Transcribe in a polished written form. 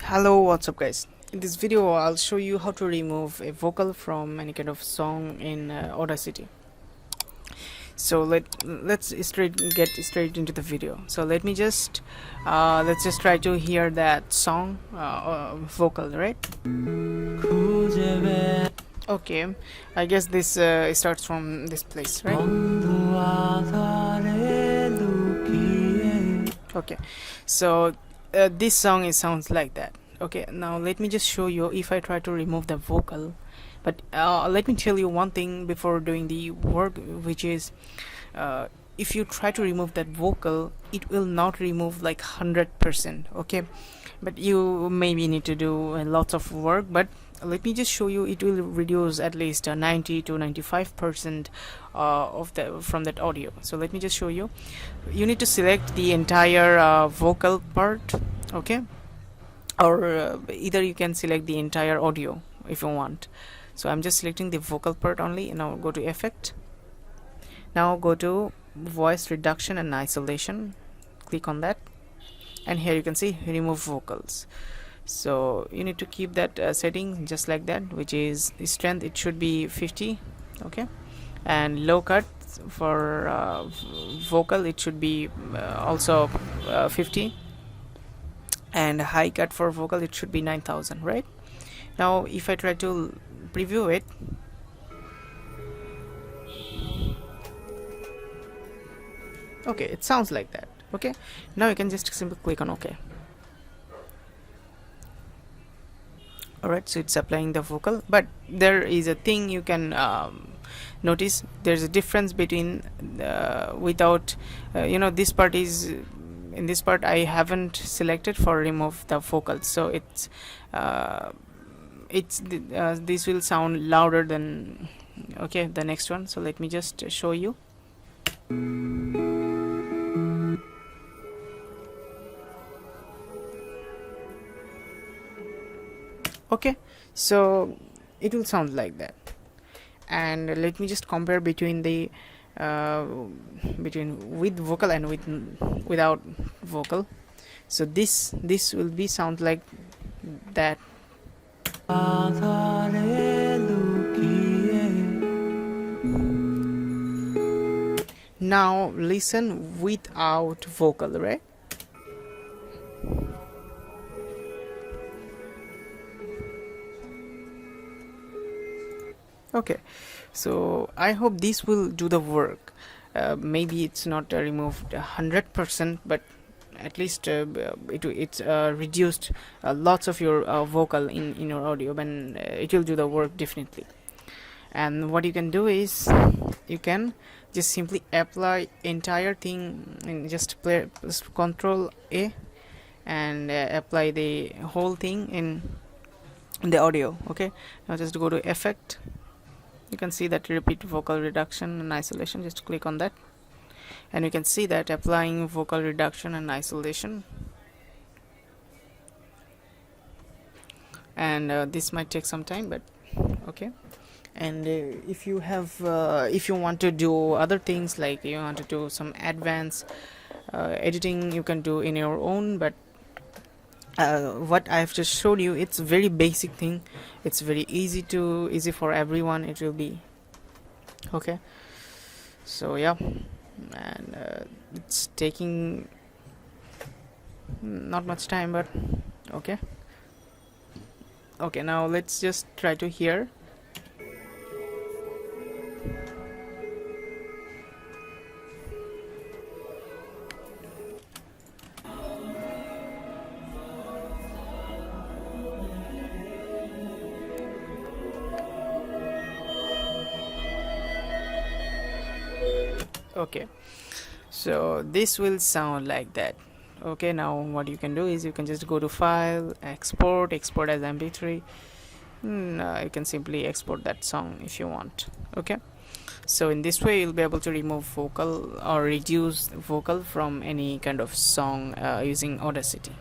Hello, what's up guys? In this video I'll show you how to remove a vocal from any kind of song in Audacity. So let's get straight into the video. So let's just try to hear that song vocal, right? Okay, I guess this starts from this place, right? Okay, so this song sounds like that. Okay, now let me just show you if I try to remove the vocal. But let me tell you one thing before doing the work, which is if you try to remove that vocal, it will not remove like 100%. Okay, but you maybe need to do lots of work. But let me just show you, it will reduce at least 90 to 95% of the from that audio. So let me just show you. You need to select the entire vocal part, okay, or either you can select the entire audio if you want. So I'm just selecting the vocal part only. Now go to effect, now go to voice reduction and isolation, click on that, and here you can see remove vocals. So you need to keep that setting just like that, which is the strength, it should be 50, okay, and low cut for vocal it should be also 50, and high cut for vocal it should be 9000, right? Now if I try to preview it, okay, it sounds like that. Okay, now you can just simply click on OK. Alright, so it's applying the vocal, but there is a thing you can notice. There's a difference between without this part is, in this part I haven't selected for remove the vocals, so this will sound louder than the next one. So let me just show you. Okay, so it will sound like that. And let me just compare between the between with vocal and without vocal. So this will be sound like that. Now listen without vocal, right? Okay, so I hope this will do the work. Maybe it's not removed 100%, but at least it's reduced lots of your vocal in your audio, and it will do the work definitely. And what you can do is you can just simply apply entire thing and just play Control A and apply the whole thing in the audio. Okay, now just go to effect. You can see that repeat vocal reduction and isolation. Just click on that, and you can see that applying vocal reduction and isolation. And this might take some time, but okay. And if you want to do other things, like you want to do some advanced editing, you can do in your own. But what I have just showed you, it's very basic thing. It's very easy for everyone. It will be okay. So yeah, and it's taking not much time, but okay. Now let's just try to hear. Okay, so this will sound like that. Okay, now what you can do is you can just go to file, export as mp3. You can simply export that song if you want. Okay, so in this way you'll be able to remove vocal or reduce vocal from any kind of song using Audacity.